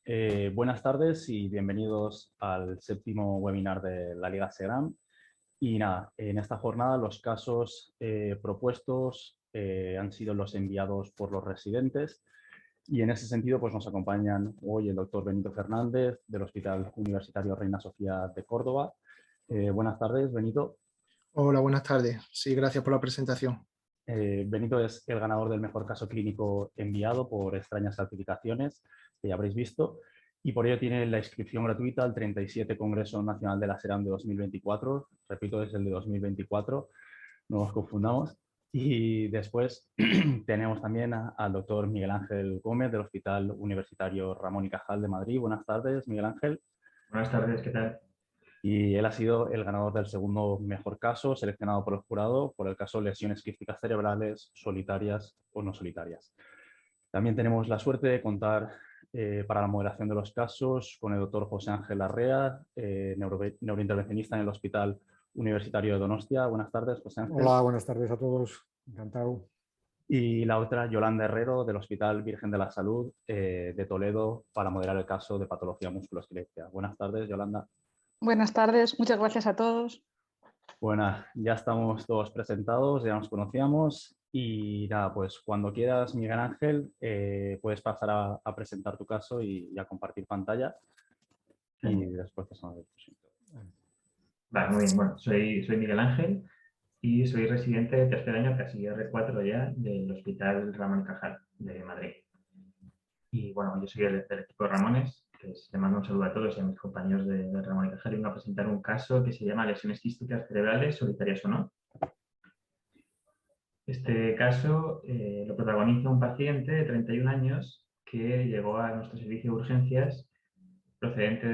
Buenas tardes y bienvenidos al séptimo webinar de la Liga SEGRAM. Y nada, en esta jornada los casos propuestos han sido los enviados por los residentes y en ese sentido pues, nos acompañan hoy el doctor Benito Fernández del Hospital Universitario Reina Sofía de Córdoba. Buenas tardes, Benito. Hola, buenas tardes. Sí, gracias por la presentación. Benito es el ganador del mejor caso clínico enviado por extrañas certificaciones que ya habréis visto y por ello tiene la inscripción gratuita al 37 Congreso Nacional de la SERAM de 2024. Repito, es el de 2024, no nos confundamos. Y después tenemos también al doctor Miguel Ángel Gómez del Hospital Universitario Ramón y Cajal de Madrid. Buenas tardes, Miguel Ángel. Buenas tardes, ¿qué tal? Y él ha sido el ganador del segundo mejor caso, seleccionado por el jurado, por el caso lesiones quísticas cerebrales, solitarias o no solitarias. También tenemos la suerte de contar para la moderación de los casos con el doctor José Ángel Larrea, neurointervencionista en el Hospital Universitario de Donostia. Buenas tardes, José Ángel. Hola, buenas tardes a todos. Encantado. Y la otra, Yolanda Herrero, del Hospital Virgen de la Salud de Toledo, para moderar el caso de patología musculoesquelética. Buenas tardes, Yolanda. Buenas tardes, muchas gracias a todos. Bueno, ya estamos todos presentados, ya nos conocíamos y nada, pues cuando quieras, Miguel Ángel, puedes pasar a presentar tu caso y a compartir pantalla y después pasamos al próximo. Vale, muy bien. Bueno, soy Miguel Ángel y soy residente de tercer año, casi R4 ya, del Hospital Ramón y Cajal de Madrid. Y bueno, yo soy del equipo Ramones, que le mando un saludo a todos y a mis compañeros de Ramón y Cajal y vengo a presentar un caso que se llama lesiones quísticas cerebrales, solitarias o no. Este caso lo protagoniza un paciente de 31 años que llegó a nuestro servicio de urgencias procedente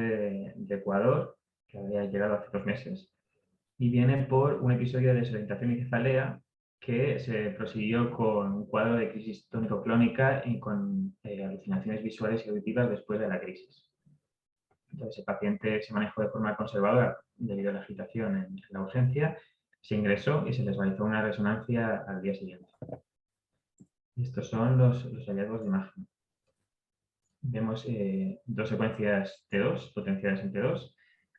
de Ecuador, que había llegado hace 2 meses, y viene por un episodio de desorientación y cefalea que se prosiguió con un cuadro de crisis tónico-clónica y con alucinaciones visuales y auditivas después de la crisis. Entonces, el paciente se manejó de forma conservadora debido a la agitación en la urgencia, se ingresó y se les realizó una resonancia al día siguiente. Estos son los hallazgos de imagen. Vemos 2 secuencias T2, potenciadas en T2,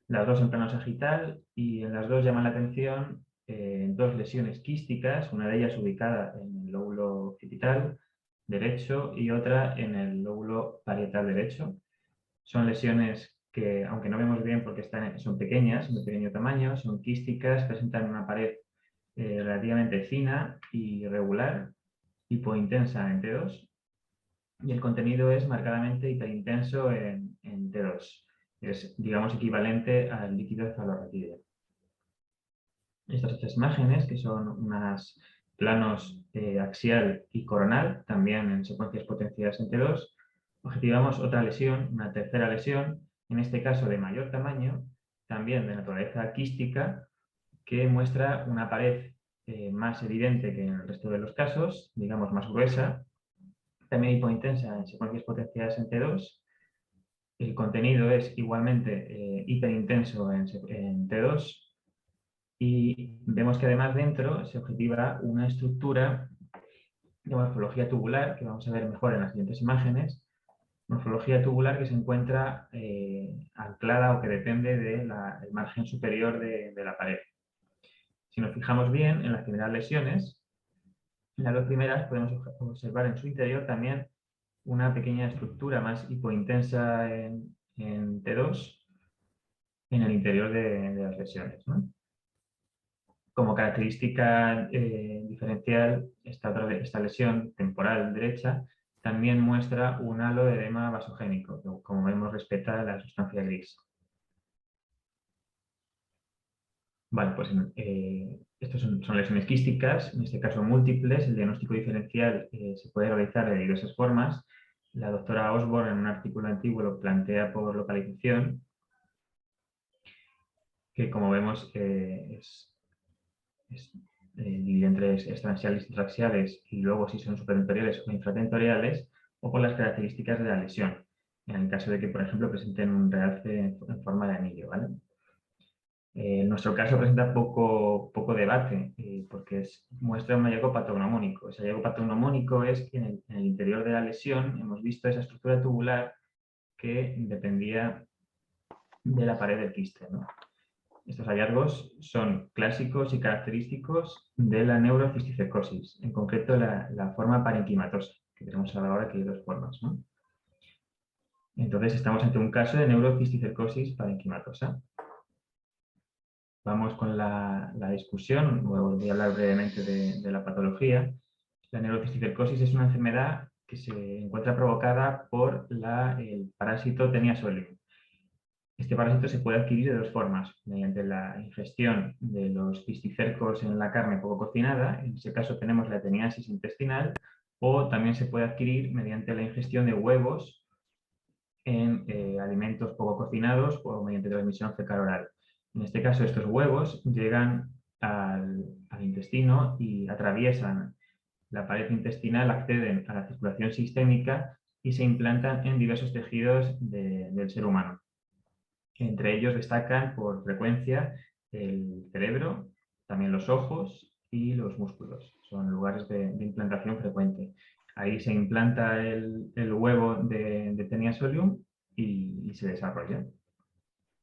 las 2 en plano sagital y en las 2 llaman la atención 2 lesiones quísticas, una de ellas ubicada en el lóbulo occipital derecho y otra en el lóbulo parietal derecho. Son lesiones que, aunque no vemos bien porque son pequeñas, son de pequeño tamaño, son quísticas, presentan una pared relativamente fina y regular, hipointensa en T2, y el contenido es marcadamente hiperintenso en T2. Es, digamos, equivalente al líquido cefalorraquídeo. Estas 3 imágenes, que son unos planos axial y coronal, también en secuencias potenciadas en T2, objetivamos otra lesión, una tercera lesión, en este caso de mayor tamaño, también de naturaleza quística, que muestra una pared más evidente que en el resto de los casos, digamos más gruesa, también hipointensa en secuencias potenciadas en T2. El contenido es igualmente hiperintenso en T2 y vemos que además dentro se objetiva una estructura de morfología tubular, que vamos a ver mejor en las siguientes imágenes, morfología tubular que se encuentra anclada o que depende del margen superior de la pared. Si nos fijamos bien en las primeras lesiones, en las 2 primeras podemos observar en su interior también una pequeña estructura más hipointensa en T2 en el interior de las lesiones, ¿no? Como característica diferencial, esta lesión temporal derecha también muestra un halo de edema vasogénico, que como vemos respeta la sustancia gris. Vale, pues estos son lesiones quísticas, en este caso múltiples. El diagnóstico diferencial se puede realizar de diversas formas. La doctora Osborne en un artículo antiguo lo plantea por localización, que como vemos dividida entre extraxiales y intraaxiales y luego si son superatentoriales o infratentoriales, o por las características de la lesión, en el caso de que, por ejemplo, presenten un realce en forma de anillo, ¿vale? En nuestro caso presenta poco debate, porque muestra un hallazgo patognomónico. Ese hallazgo patognomónico es que en el interior de la lesión hemos visto esa estructura tubular que dependía de la pared del quiste, ¿no? Estos hallazgos son clásicos y característicos de la neurocisticercosis, en concreto la forma parenquimatosa, que tenemos ahora que hay dos formas, ¿no? Entonces estamos ante un caso de neurocisticercosis parenquimatosa. Vamos con la discusión. Voy a hablar brevemente de la patología. La neurocisticercosis es una enfermedad que se encuentra provocada por el parásito Taenia solium. Este parásito se puede adquirir de dos formas: mediante la ingestión de los cisticercos en la carne poco cocinada, en ese caso tenemos la teniasis intestinal, o también se puede adquirir mediante la ingestión de huevos en alimentos poco cocinados o mediante transmisión fecal oral. En este caso, estos huevos llegan al intestino y atraviesan la pared intestinal, acceden a la circulación sistémica y se implantan en diversos tejidos del ser humano. Entre ellos destacan por frecuencia el cerebro, también los ojos y los músculos. Son lugares de implantación frecuente. Ahí se implanta el huevo de Taenia solium y se desarrolla.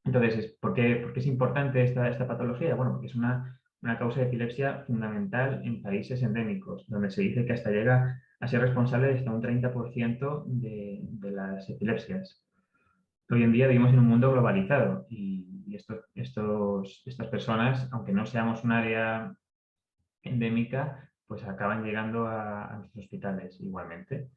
Entonces, ¿por qué es importante esta patología? Bueno, porque es una causa de epilepsia fundamental en países endémicos, donde se dice que hasta llega a ser responsable de hasta un 30% de las epilepsias. Hoy en día vivimos en un mundo globalizado y estas personas, aunque no seamos un área endémica, pues acaban llegando a nuestros hospitales igualmente.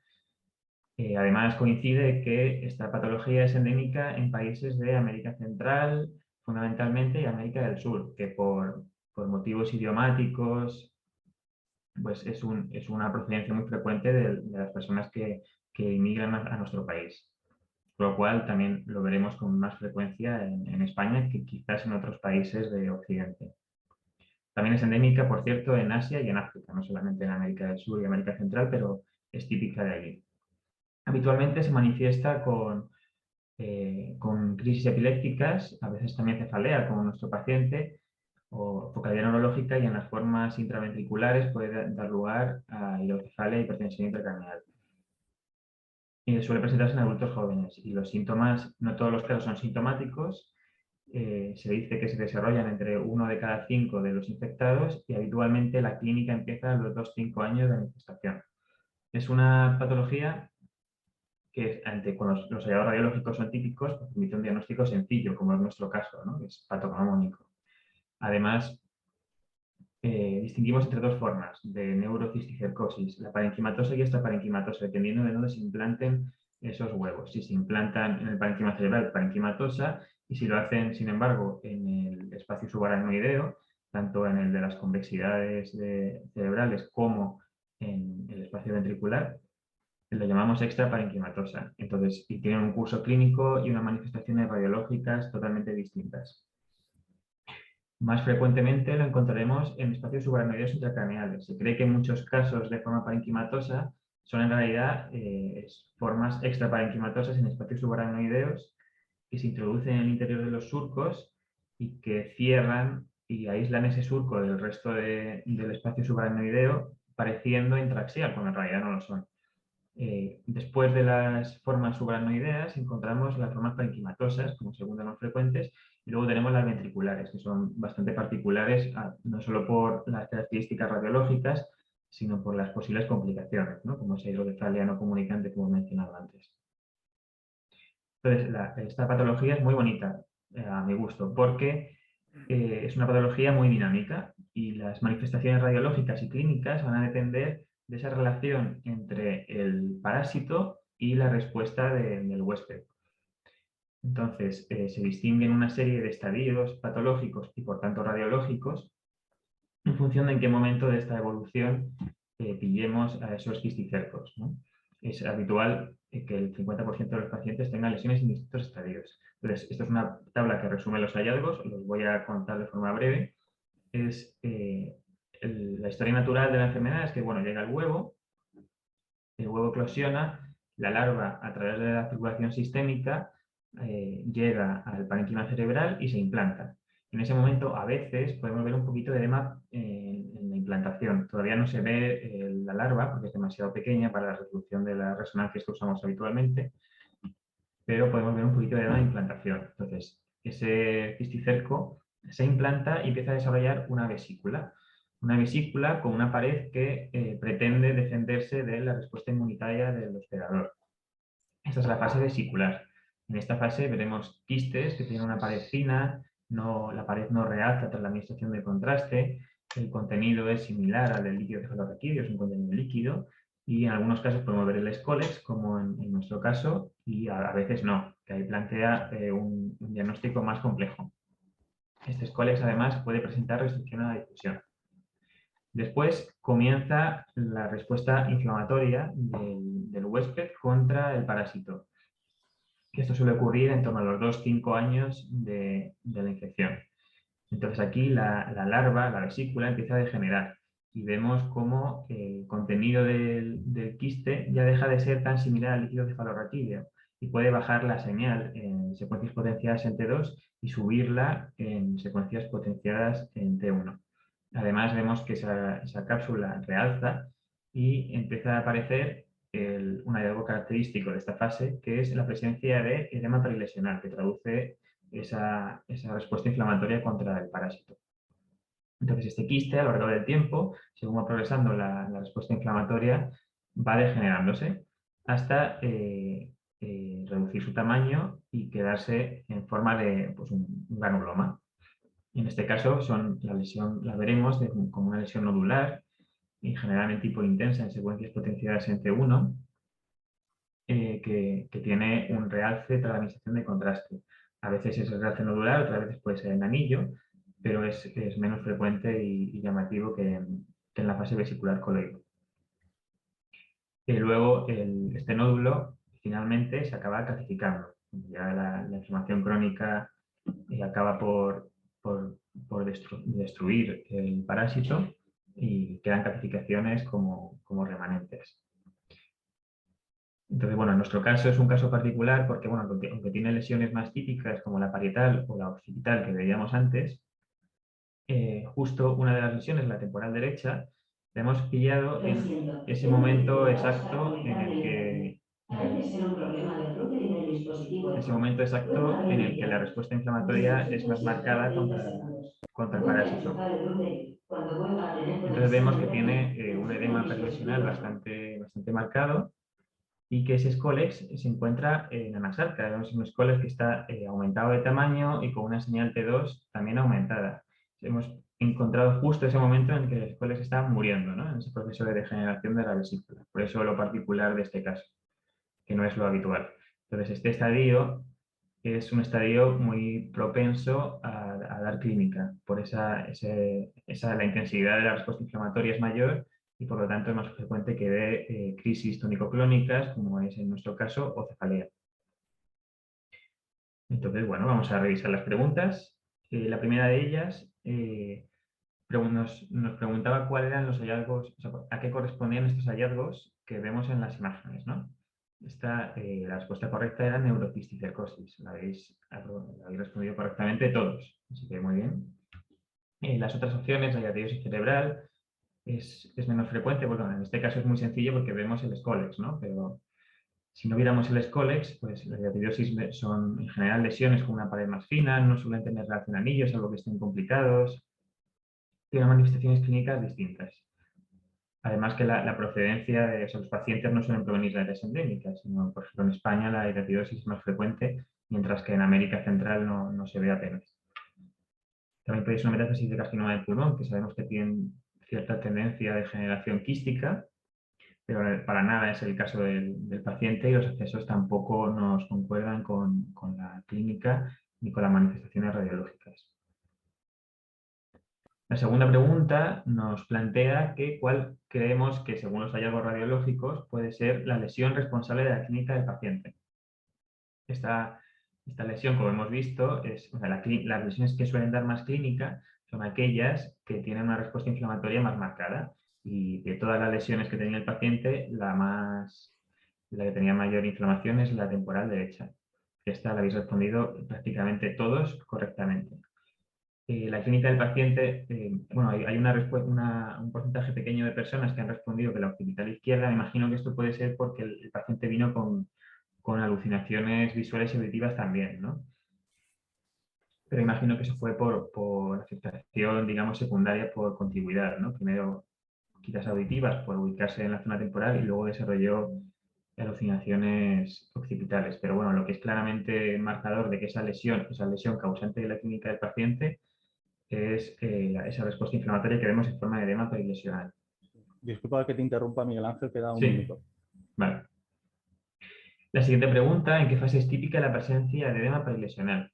Además, coincide que esta patología es endémica en países de América Central, fundamentalmente, y América del Sur, que por motivos idiomáticos, pues es una procedencia muy frecuente de las personas que inmigran a nuestro país. Con lo cual también lo veremos con más frecuencia en España que quizás en otros países de Occidente. También es endémica, por cierto, en Asia y en África, no solamente en América del Sur y América Central, pero es típica de allí. Habitualmente se manifiesta con crisis epilépticas, a veces también cefalea, como nuestro paciente, o focalidad neurológica, y en las formas intraventriculares puede dar lugar a hidrocefalia y hipertensión intracraneal. Suele presentarse en adultos jóvenes y los síntomas, no todos los casos son sintomáticos, se dice que se desarrollan entre 1 de cada 5 de los infectados y habitualmente la clínica empieza a los 2-5 años de manifestación. Es una patología que cuando los hallazgos radiológicos son típicos, pues permite un diagnóstico sencillo, como es nuestro caso, ¿no? Que es patognomónico. Además, distinguimos entre dos formas de neurocisticercosis, la parenquimatosa y extraparenquimatosa, dependiendo de dónde se implanten esos huevos. Si se implantan en el parenquima cerebral, parenquimatosa, y si lo hacen, sin embargo, en el espacio subaracnoideo, tanto en el de las convexidades cerebrales como en el espacio ventricular, lo llamamos extraparenquimatosa. Entonces, y tienen un curso clínico y unas manifestaciones radiológicas totalmente distintas. Más frecuentemente lo encontraremos en espacios subaracnoideos intracraneales. Se cree que en muchos casos de forma parenquimatosa son en realidad formas extraparenquimatosas en espacios subaracnoideos que se introducen en el interior de los surcos y que cierran y aíslan ese surco del resto del espacio subaracnoideo, pareciendo intraaxial, cuando en realidad no lo son. Después de las formas subaracnoideas encontramos las formas parenquimatosas como segundas más frecuentes, y luego tenemos las ventriculares, que son bastante particulares, no solo por las características radiológicas, sino por las posibles complicaciones, ¿no? Como esa hidrocefalia no comunicante, como he mencionado antes. Entonces, esta patología es muy bonita, a mi gusto, porque es una patología muy dinámica y las manifestaciones radiológicas y clínicas van a depender de esa relación entre el parásito y la respuesta del huésped. Entonces, se distinguen una serie de estadios patológicos y, por tanto, radiológicos en función de en qué momento de esta evolución pillemos a esos cisticercos, ¿no? Es habitual que el 50% de los pacientes tengan lesiones en distintos estadios. Entonces, esta es una tabla que resume los hallazgos, los voy a contar de forma breve. La historia natural de la enfermedad es que, bueno, llega el huevo eclosiona, la larva a través de la circulación sistémica llega al parénquima cerebral y se implanta. En ese momento, a veces, podemos ver un poquito de edema en la implantación. Todavía no se ve la larva porque es demasiado pequeña para la resolución de las resonancias que usamos habitualmente, pero podemos ver un poquito de edema de implantación. Entonces, ese cisticerco se implanta y empieza a desarrollar una vesícula. Una vesícula con una pared que pretende defenderse de la respuesta inmunitaria del hospedador. Esta es la fase vesicular. En esta fase veremos quistes que tienen una pared fina, la pared no realza tras la administración de contraste, el contenido es similar al del líquido cefalorraquídeo, es un contenido líquido, y en algunos casos podemos ver el escólex, como en nuestro caso, y a veces no, que ahí plantea un diagnóstico más complejo. Este escólex además puede presentar restricción a la difusión. Después comienza la respuesta inflamatoria del huésped contra el parásito. Esto suele ocurrir en torno a los 2-5 años de la infección. Entonces aquí la larva, la vesícula, empieza a degenerar y vemos cómo el contenido del quiste ya deja de ser tan similar al líquido cefalorraquídeo y puede bajar la señal en secuencias potenciadas en T2 y subirla en secuencias potenciadas en T1. Además vemos que esa cápsula realza y empieza a aparecer un hallazgo característico de esta fase, que es la presencia de edema perilesional, que traduce esa respuesta inflamatoria contra el parásito. Entonces este quiste, a lo largo del tiempo, según va progresando la respuesta inflamatoria, va degenerándose hasta reducir su tamaño y quedarse en forma de pues, un granuloma. En este caso la lesión la veremos como una lesión nodular y generalmente hipointensa en secuencias potenciadas en T1, que tiene un realce tras la administración de contraste. A veces es el realce nodular, otras veces puede ser en anillo, pero es menos frecuente y llamativo que en la fase vesicular coloide. Y luego este nódulo finalmente se acaba calcificando. Ya la inflamación crónica acaba por destruir el parásito y quedan calcificaciones como remanentes. Entonces, bueno, en nuestro caso es un caso particular porque, bueno, aunque tiene lesiones más típicas como la parietal o la occipital que veíamos antes, justo una de las lesiones, la temporal derecha, la hemos pillado en ese momento exacto en el que la respuesta inflamatoria es más marcada contra el parásito. Entonces vemos que tiene un edema perilesional bastante marcado y que ese escólex se encuentra en anasarca. Vemos un escólex que está aumentado de tamaño y con una señal T2 también aumentada. Hemos encontrado justo ese momento en que el escólex está muriendo, ¿no? En ese proceso de degeneración de la vesícula. Por eso lo particular de este caso, que no es lo habitual. Entonces este estadio es un estadio muy propenso a dar clínica. Por la intensidad de la respuesta inflamatoria es mayor y por lo tanto es más frecuente que dé crisis tónico-clónicas, como es en nuestro caso, o cefalea. Entonces, bueno, vamos a revisar las preguntas. La primera de ellas nos preguntaba cuáles eran los hallazgos, o sea, a qué correspondían estos hallazgos que vemos en las imágenes, ¿no? La respuesta correcta era neurocisticercosis. La habéis respondido correctamente todos, así que muy bien. Las otras opciones, la hiatriosis cerebral, es menos frecuente, porque bueno, en este caso es muy sencillo porque vemos el escólex, ¿no? Pero si no viéramos el escólex, pues la hiatriosis son en general lesiones con una pared más fina, no suelen tener relación anillos, salvo que estén complicados, tienen manifestaciones clínicas distintas. Además que la procedencia de esos pacientes no suelen provenir de áreas endémicas, sino por ejemplo en España la hiatriosis es más frecuente, mientras que en América Central no se ve apenas. También puede ser una metástasis de carcinoma de pulmón, que sabemos que tienen cierta tendencia de generación quística, pero para nada es el caso del paciente y los accesos tampoco nos concuerdan con la clínica ni con las manifestaciones radiológicas. La segunda pregunta nos plantea cuál creemos que, según los hallazgos radiológicos, puede ser la lesión responsable de la clínica del paciente. Esta lesión, como hemos visto, las lesiones que suelen dar más clínica son aquellas que tienen una respuesta inflamatoria más marcada. Y de todas las lesiones que tenía el paciente, la que tenía mayor inflamación es la temporal derecha. Esta la habéis respondido prácticamente todos correctamente. La clínica del paciente, bueno, hay un porcentaje pequeño de personas que han respondido que la occipital izquierda. Me imagino que esto puede ser porque el paciente vino con con alucinaciones visuales y auditivas también, ¿no? Pero imagino que eso fue por afectación, digamos, secundaria por contigüidad, ¿no? Primero quitas auditivas por ubicarse en la zona temporal y luego desarrolló alucinaciones occipitales. Pero bueno, lo que es claramente marcador de que esa lesión causante de la clínica del paciente es esa respuesta inflamatoria que vemos en forma de edema perilesional. Disculpa que te interrumpa, Miguel Ángel, queda un Sí, minuto. vale. La siguiente pregunta: ¿en qué fase es típica la presencia de edema perilesional?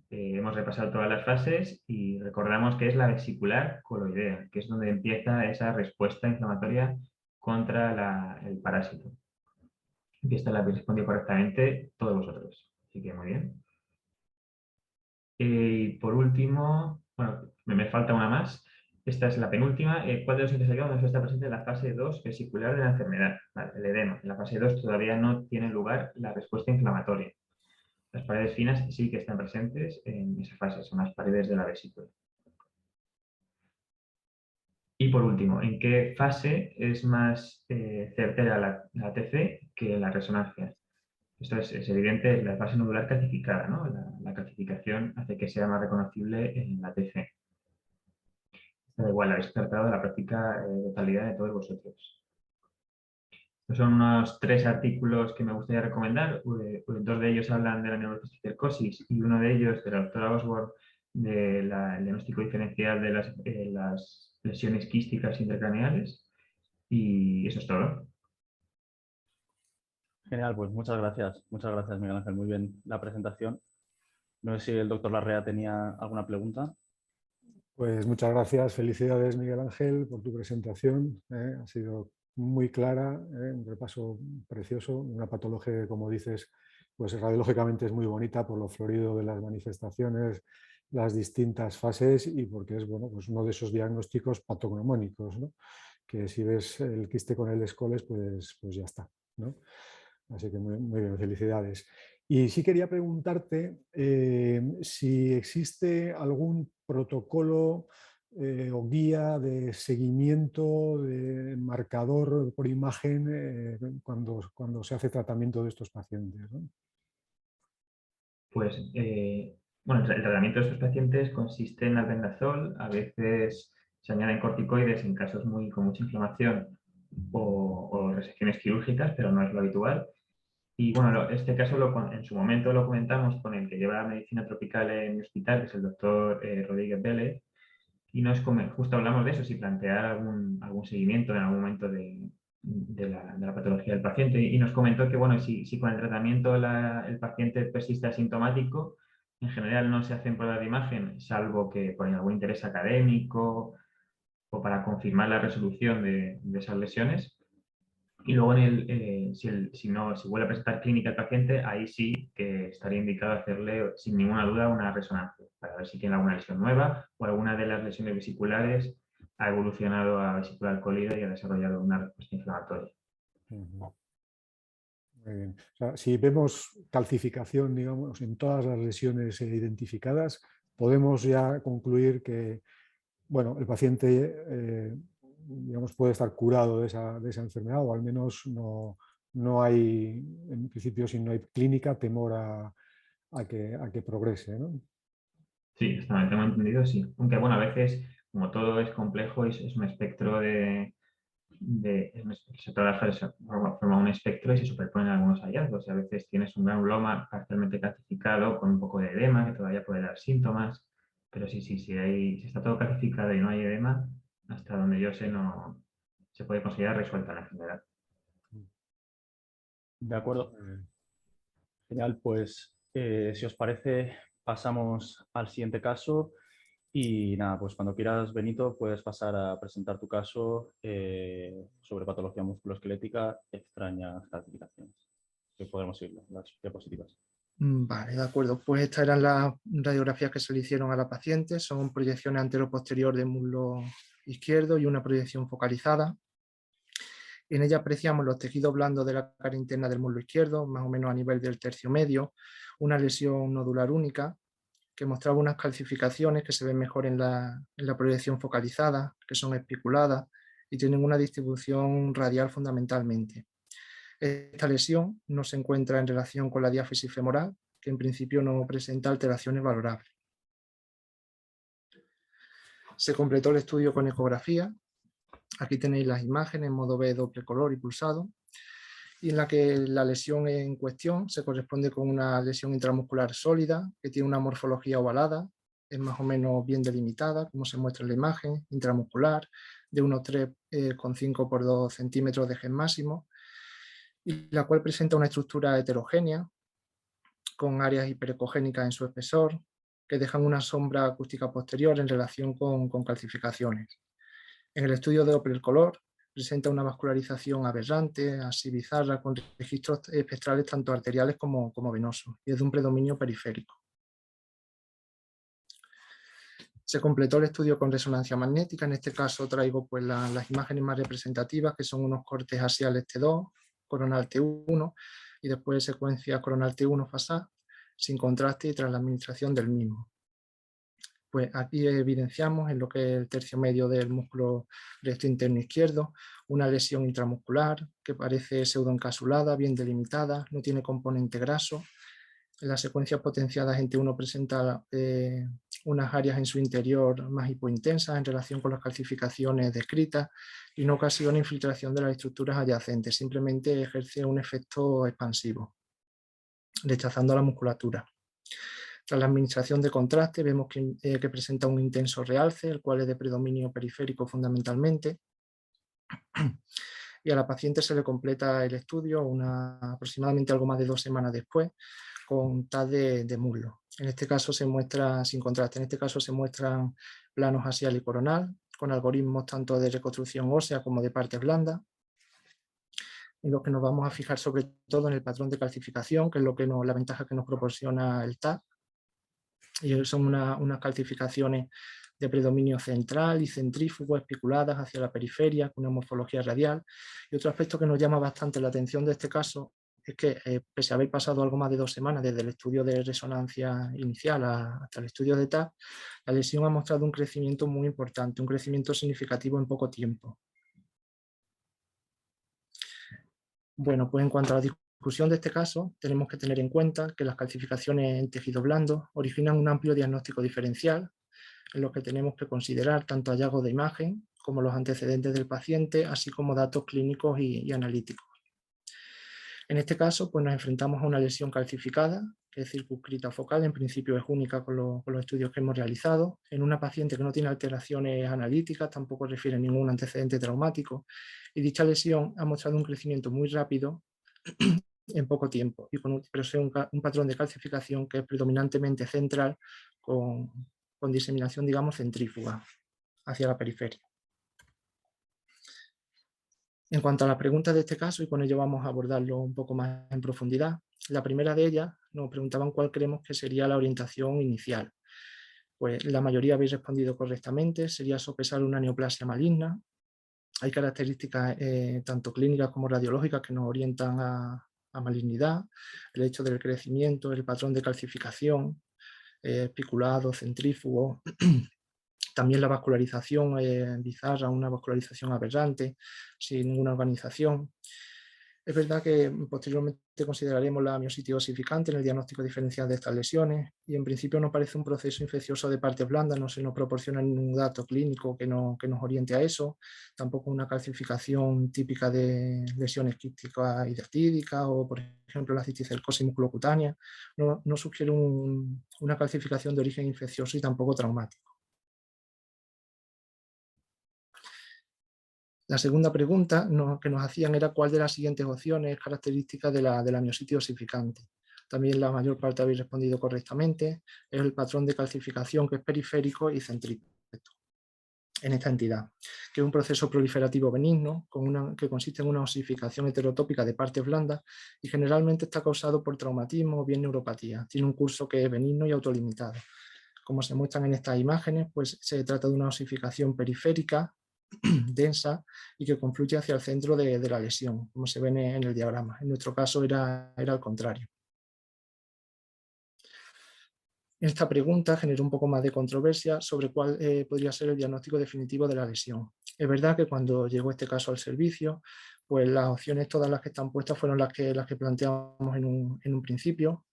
Hemos repasado todas las fases y recordamos que es la vesicular coloidea, que es donde empieza esa respuesta inflamatoria contra el parásito. Y esta la habéis respondido correctamente todos vosotros. Así que muy bien. Y por último, bueno, me falta una más. Esta es la penúltima. ¿Cuál de los siguientes no está presente en la fase 2 vesicular de la enfermedad? Vale, el edema. En la fase 2 todavía no tiene lugar la respuesta inflamatoria. Las paredes finas sí que están presentes en esa fase, son las paredes de la vesícula. Y por último, ¿en qué fase es más certera la TC que la resonancia? Esto es evidente, la fase nodular calcificada, ¿no? La calcificación hace que sea más reconocible en la TC. Da igual, la habéis tratado de la práctica totalidad de todos vosotros. Estos son unos 3 artículos que me gustaría recomendar. 2 de ellos hablan de la neurocisticercosis y uno de ellos, de la doctora Osborne, del diagnóstico diferencial de las lesiones quísticas intracraneales. Y eso es todo. Genial, pues muchas gracias. Muchas gracias, Miguel Ángel. Muy bien la presentación. No sé si el doctor Larrea tenía alguna pregunta. Pues muchas gracias, felicidades Miguel Ángel por tu presentación, ha sido muy clara, un repaso precioso, una patología que, como dices, pues radiológicamente es muy bonita por lo florido de las manifestaciones, las distintas fases y porque es, bueno, pues uno de esos diagnósticos patognomónicos, ¿no? Que si ves el quiste con el escoles, pues ya está, ¿no? Así que muy bien, felicidades. Y sí quería preguntarte si existe algún protocolo o guía de seguimiento, de marcador por imagen cuando se hace tratamiento de estos pacientes, ¿no? Pues, bueno, el tratamiento de estos pacientes consiste en albendazol. A veces se añaden corticoides en casos con mucha inflamación o resecciones quirúrgicas, pero no es lo habitual. Y bueno, este caso en su momento lo comentamos con el que lleva la medicina tropical en mi hospital, que es el doctor Rodríguez Vélez, y justo hablamos de eso, si plantear algún seguimiento en algún momento de la patología del paciente. Y nos comentó que bueno, si con el tratamiento el paciente persiste asintomático, en general no se hacen pruebas de imagen, salvo que por algún interés académico o para confirmar la resolución de esas lesiones. Y luego si vuelve a presentar clínica el paciente, ahí sí que estaría indicado hacerle sin ninguna duda una resonancia para ver si tiene alguna lesión nueva o alguna de las lesiones vesiculares ha evolucionado a vesicular cólida y ha desarrollado una respuesta inflamatoria. Muy bien. O sea, si vemos calcificación, digamos, en todas las lesiones identificadas, podemos ya concluir que, bueno, el paciente digamos, puede estar curado de esa enfermedad o al menos no hay, en principio, si no hay clínica, temor a que progrese, ¿no? Sí, hasta donde tengo entendido, sí. Aunque bueno, a veces, como todo es complejo, es un espectro todas las fases forman un espectro y se superponen algunos hallazgos. Y a veces tienes un granuloma parcialmente calcificado con un poco de edema que todavía puede dar síntomas. Pero sí, si está todo calcificado y no hay edema, hasta donde yo sé, no se puede considerar resuelta la enfermedad. De acuerdo. Genial, pues si os parece, pasamos al siguiente caso. Y nada, pues cuando quieras, Benito, puedes pasar a presentar tu caso sobre patología musculoesquelética, extrañas calcificaciones. Que podemos ir las diapositivas. Vale, de acuerdo. Pues estas eran las radiografías que se le hicieron a la paciente. Son proyecciones antero-posterior del muslo izquierdo y una proyección focalizada. En ella apreciamos los tejidos blandos de la cara interna del muslo izquierdo, más o menos a nivel del tercio medio, una lesión nodular única que mostraba unas calcificaciones que se ven mejor en la proyección focalizada, que son espiculadas y tienen una distribución radial fundamentalmente. Esta lesión no se encuentra en relación con la diáfisis femoral, que en principio no presenta alteraciones valorables. Se completó el estudio con ecografía. Aquí tenéis las imágenes en modo B doble color y pulsado, y en la que la lesión en cuestión se corresponde con una lesión intramuscular sólida que tiene una morfología ovalada, es más o menos bien delimitada, como se muestra en la imagen, intramuscular, de unos 3,5 por 2 centímetros de gen máximo, y la cual presenta una estructura heterogénea con áreas hiperecogénicas en su espesor, que dejan una sombra acústica posterior en relación con calcificaciones. En el estudio de Doppler color presenta una vascularización aberrante, así bizarra, con registros espectrales tanto arteriales como venosos, y es de un predominio periférico. Se completó el estudio con resonancia magnética. En este caso traigo pues, las imágenes más representativas, que son unos cortes axiales T2, coronal T1 y después secuencia coronal T1 FASA, sin contraste y tras la administración del mismo. Pues aquí evidenciamos en lo que es el tercio medio del músculo recto interno izquierdo una lesión intramuscular que parece pseudoencasulada, bien delimitada, no tiene componente graso. En las secuencias potenciadas en T1 presenta unas áreas en su interior más hipointensas en relación con las calcificaciones descritas y no ocasiona infiltración de las estructuras adyacentes, simplemente ejerce un efecto expansivo, rechazando la musculatura. Tras la administración de contraste vemos que presenta un intenso realce, el cual es de predominio periférico fundamentalmente, y a la paciente se le completa el estudio aproximadamente algo más de 2 semanas después con TAC de muslo. En este caso se muestra sin contraste, en este caso se muestran planos axial y coronal con algoritmos tanto de reconstrucción ósea como de partes blandas, en los que nos vamos a fijar sobre todo en el patrón de calcificación, que es la ventaja que nos proporciona el TAC. Y son unas calcificaciones de predominio central y centrífugo, espiculadas hacia la periferia, con una morfología radial. Y otro aspecto que nos llama bastante la atención de este caso es que, pese a haber pasado algo más de 2 semanas desde el estudio de resonancia inicial hasta el estudio de TAC, la lesión ha mostrado un crecimiento muy importante, un crecimiento significativo en poco tiempo. Bueno, pues en cuanto a la discusión de este caso, tenemos que tener en cuenta que las calcificaciones en tejido blando originan un amplio diagnóstico diferencial, en lo que tenemos que considerar tanto hallazgos de imagen como los antecedentes del paciente, así como datos clínicos y analíticos. En este caso, pues nos enfrentamos a una lesión calcificada, que es circunscrita focal, en principio es única con los estudios que hemos realizado, en una paciente que no tiene alteraciones analíticas, tampoco refiere ningún antecedente traumático, y dicha lesión ha mostrado un crecimiento muy rápido en poco tiempo, pero es un patrón de calcificación que es predominantemente central con diseminación, digamos, centrífuga hacia la periferia. En cuanto a las preguntas de este caso, y con ello vamos a abordarlo un poco más en profundidad, la primera de ellas nos preguntaban cuál creemos que sería la orientación inicial. Pues la mayoría habéis respondido correctamente, sería sopesar una neoplasia maligna. Hay características tanto clínicas como radiológicas que nos orientan a malignidad, el hecho del crecimiento, el patrón de calcificación, espiculado, centrífugo. También la vascularización bizarra, una vascularización aberrante, sin ninguna organización. Es verdad que posteriormente consideraremos la miositis osificante en el diagnóstico diferencial de estas lesiones y en principio no parece un proceso infeccioso de partes blandas, no se nos proporciona ningún dato clínico que nos oriente a eso, tampoco una calcificación típica de lesiones quísticas y dactídicas o, por ejemplo, la cisticercosis musculocutánea, no sugiere una calcificación de origen infeccioso y tampoco traumático. La segunda pregunta que nos hacían era cuál de las siguientes opciones es característica de la miositis osificante. También la mayor parte habéis respondido correctamente. Es el patrón de calcificación que es periférico y centrípeto en esta entidad, que es un proceso proliferativo benigno que consiste en una osificación heterotópica de partes blandas y generalmente está causado por traumatismo o bien neuropatía. Tiene un curso que es benigno y autolimitado. Como se muestran en estas imágenes, pues se trata de una osificación periférica densa y que confluye hacia el centro de la lesión, como se ve en el diagrama. En nuestro caso era al contrario. Esta pregunta generó un poco más de controversia sobre cuál podría ser el diagnóstico definitivo de la lesión. Es verdad que cuando llegó este caso al servicio, pues las opciones, todas las que están puestas, fueron las que planteamos en un principio.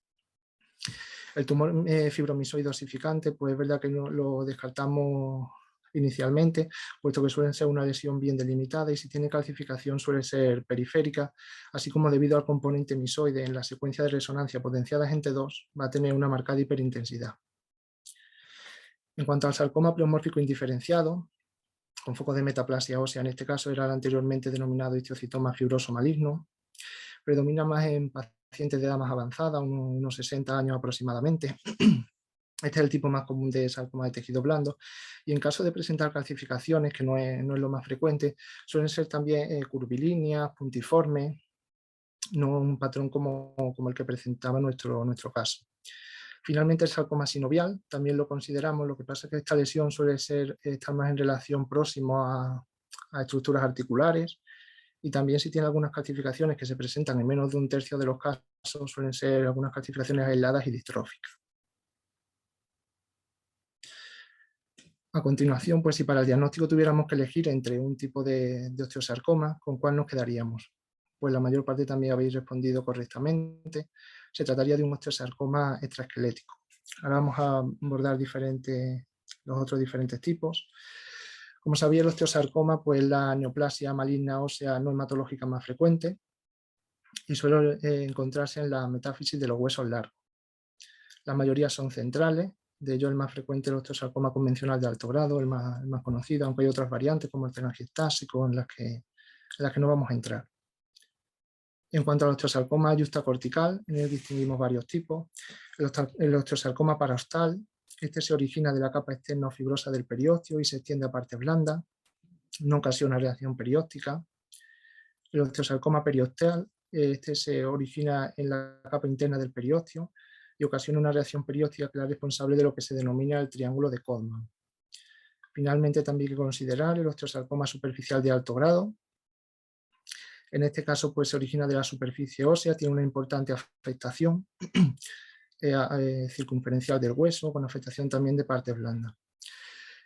El tumor fibromisoide osificante, pues es verdad que no lo descartamos inicialmente, puesto que suelen ser una lesión bien delimitada y si tiene calcificación suele ser periférica, así como debido al componente misoide en la secuencia de resonancia potenciada en T2 va a tener una marcada hiperintensidad. En cuanto al sarcoma pleomórfico indiferenciado, con foco de metaplasia ósea, en este caso era el anteriormente denominado histiocytoma fibroso maligno, predomina más en pacientes de edad más avanzada, unos 60 años aproximadamente. Este es el tipo más común de sarcoma de tejido blando y en caso de presentar calcificaciones, que no es lo más frecuente, suelen ser también curvilíneas, puntiformes, no un patrón como el que presentaba nuestro caso. Finalmente el sarcoma sinovial también lo consideramos, lo que pasa es que esta lesión suele estar más en relación próximo a estructuras articulares y también si tiene algunas calcificaciones que se presentan en menos de un tercio de los casos, suelen ser algunas calcificaciones aisladas y distróficas. A continuación, pues si para el diagnóstico tuviéramos que elegir entre un tipo de osteosarcoma, ¿con cuál nos quedaríamos? Pues la mayor parte también habéis respondido correctamente. Se trataría de un osteosarcoma extraesquelético. Ahora vamos a abordar los otros diferentes tipos. Como sabía, el osteosarcoma, pues la neoplasia maligna ósea no hematológica más frecuente y suele encontrarse en la metáfisis de los huesos largos. La mayoría son centrales. De ello el más frecuente es el osteosarcoma convencional de alto grado, el más conocido, aunque hay otras variantes como el telangiectásico en las que no vamos a entrar. En cuanto al osteosarcoma yuxtacortical, en él distinguimos varios tipos. El osteosarcoma parastal, este se origina de la capa externa o fibrosa del periósteo y se extiende a partes blandas, no ocasiona reacción perióstica. El osteosarcoma periostal, este se origina en la capa interna del periósteo y ocasiona una reacción perióstica que es la responsable de lo que se denomina el triángulo de Codman. Finalmente, también hay que considerar el osteosarcoma superficial de alto grado. En este caso, pues se origina de la superficie ósea, tiene una importante afectación circunferencial del hueso, con afectación también de partes blandas.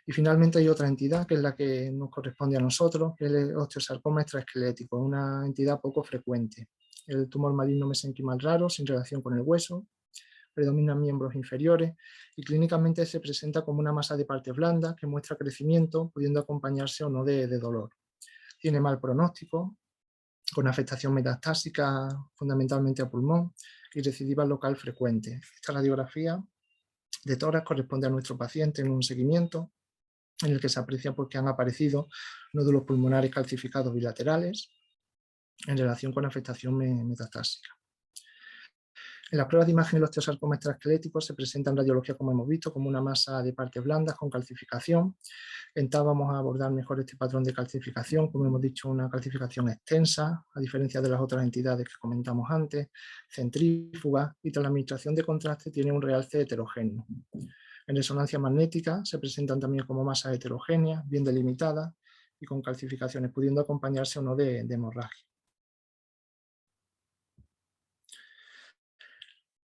Y finalmente hay otra entidad que es la que nos corresponde a nosotros, que es el osteosarcoma extraesquelético, una entidad poco frecuente. El tumor maligno mesenquimal raro, sin relación con el hueso, predominan miembros inferiores y clínicamente se presenta como una masa de partes blandas que muestra crecimiento, pudiendo acompañarse o no de dolor. Tiene mal pronóstico, con afectación metastásica fundamentalmente a pulmón y recidiva local frecuente. Esta radiografía de tórax corresponde a nuestro paciente en un seguimiento en el que se aprecia porque han aparecido nódulos pulmonares calcificados bilaterales en relación con afectación metastásica. En las pruebas de imagen de los osteosarcomas extraesqueléticos se presenta en radiología, como hemos visto, como una masa de partes blandas con calcificación. En TAC vamos a abordar mejor este patrón de calcificación, como hemos dicho, una calcificación extensa, a diferencia de las otras entidades que comentamos antes, centrífuga, y tras la administración de contraste tiene un realce heterogéneo. En resonancia magnética se presentan también como masas heterogéneas, bien delimitadas y con calcificaciones, pudiendo acompañarse o no de hemorragia.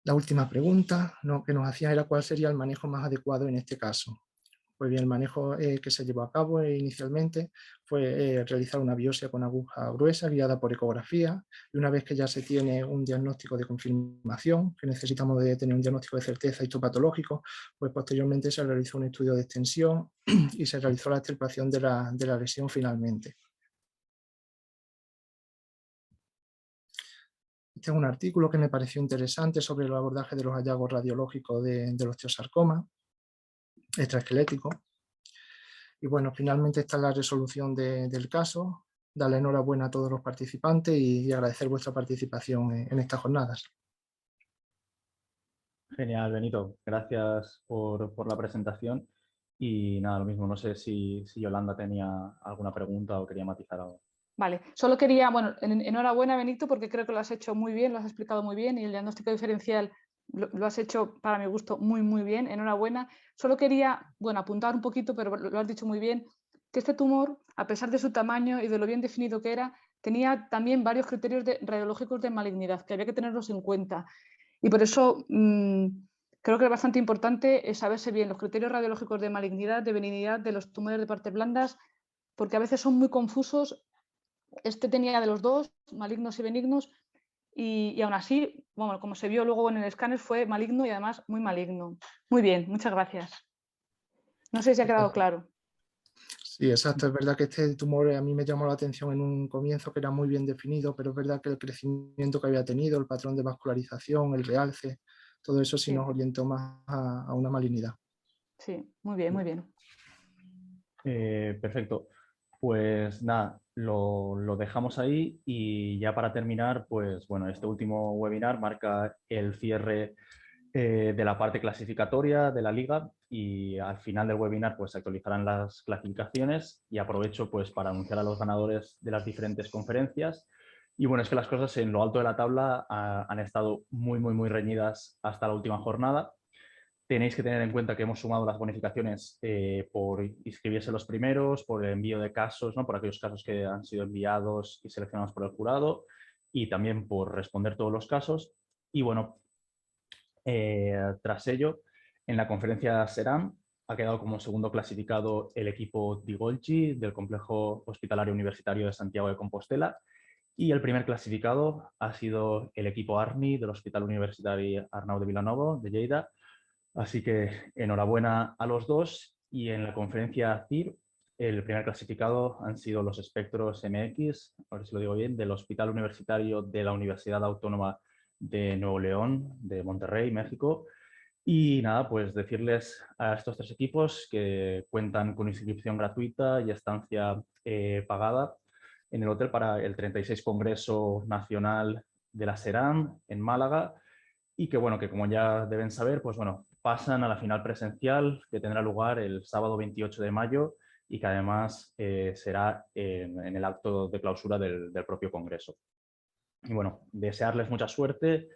La última pregunta que nos hacían era cuál sería el manejo más adecuado en este caso. Pues bien, el manejo que se llevó a cabo inicialmente fue realizar una biopsia con aguja gruesa guiada por ecografía y una vez que ya se tiene un diagnóstico de confirmación, que necesitamos de tener un diagnóstico de certeza histopatológico, pues posteriormente se realizó un estudio de extensión y se realizó la extirpación de la lesión finalmente. Este es un artículo que me pareció interesante sobre el abordaje de los hallazgos radiológicos del osteosarcoma extraesquelético. Y bueno, finalmente está la resolución del caso. Darle enhorabuena a todos los participantes y agradecer vuestra participación en estas jornadas. Genial, Benito. Gracias por la presentación. Y nada, lo mismo, no sé si Yolanda tenía alguna pregunta o quería matizar algo. Vale, solo quería, bueno, enhorabuena Benito porque creo que lo has hecho muy bien, lo has explicado muy bien y el diagnóstico diferencial lo has hecho para mi gusto muy bien, enhorabuena. Solo quería, bueno, apuntar un poquito, pero lo has dicho muy bien, que este tumor, a pesar de su tamaño y de lo bien definido que era, tenía también varios criterios radiológicos de malignidad que había que tenerlos en cuenta. Y por eso creo que es bastante importante saberse bien los criterios radiológicos de malignidad, de benignidad de los tumores de partes blandas, porque a veces son muy confusos Este tenía de los dos, malignos y benignos, y aún así, bueno, como se vio luego en el escáner, fue maligno y además muy maligno. Muy bien, muchas gracias. No sé si ha quedado claro. Sí, exacto. Es verdad que este tumor a mí me llamó la atención en un comienzo, que era muy bien definido, pero es verdad que el crecimiento que había tenido, el patrón de vascularización, el realce, todo eso sí Sí. nos orientó más a una malignidad. Sí, muy bien, muy bien. Perfecto. Pues nada, lo dejamos ahí y ya para terminar, pues bueno, este último webinar marca el cierre de la parte clasificatoria de la liga y al final del webinar pues se actualizarán las clasificaciones y aprovecho pues para anunciar a los ganadores de las diferentes conferencias. Y bueno, es que las cosas en lo alto de la tabla han estado muy reñidas hasta la última jornada. Tenéis que tener en cuenta que hemos sumado las bonificaciones por inscribirse los primeros, por el envío de casos, ¿no? Por aquellos casos que han sido enviados y seleccionados por el jurado y también por responder todos los casos. Y bueno, tras ello, en la conferencia SERAM ha quedado como segundo clasificado el equipo Digolgi del Complejo Hospitalario Universitario de Santiago de Compostela y el primer clasificado ha sido el equipo ARNI del Hospital Universitario Arnau de Vilanova de Lleida. Así que enhorabuena a los dos y en la conferencia CIR el primer clasificado han sido los espectros MX, a ver si lo digo bien, del Hospital Universitario de la Universidad Autónoma de Nuevo León, de Monterrey, México. Y nada, pues decirles a estos tres equipos que cuentan con inscripción gratuita y estancia pagada en el hotel para el 36 Congreso Nacional de la SERAM en Málaga y que bueno, que como ya deben saber, pues bueno, pasan a la final presencial que tendrá lugar el sábado 28 de mayo y que además será en el acto de clausura del propio Congreso. Y bueno, desearles mucha suerte,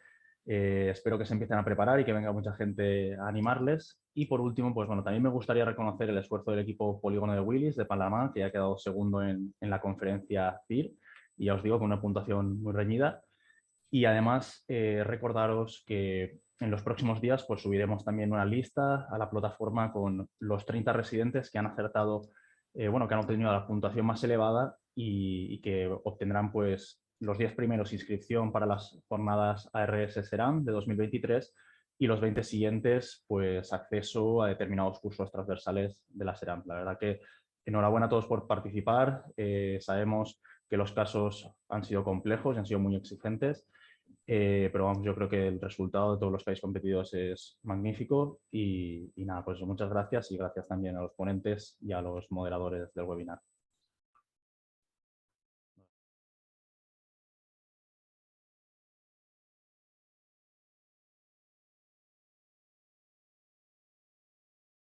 espero que se empiecen a preparar y que venga mucha gente a animarles. Y por último, pues bueno, también me gustaría reconocer el esfuerzo del equipo Polígono de Willis de Panamá, que ha quedado segundo en la conferencia CIR, y ya os digo, con una puntuación muy reñida. Y además, recordaros que en los próximos días pues, subiremos también una lista a la plataforma con los 30 residentes que han acertado, bueno, que han obtenido la puntuación más elevada y que obtendrán pues, los 10 primeros inscripción para las jornadas ARS SERAM de 2023 y los 20 siguientes pues, acceso a determinados cursos transversales de la SERAM. La verdad que enhorabuena a todos por participar. Sabemos que los casos han sido complejos y han sido muy exigentes. Pero vamos, yo creo que el resultado de todos los que habéis competido es magnífico y nada, pues muchas gracias y gracias también a los ponentes y a los moderadores del webinar.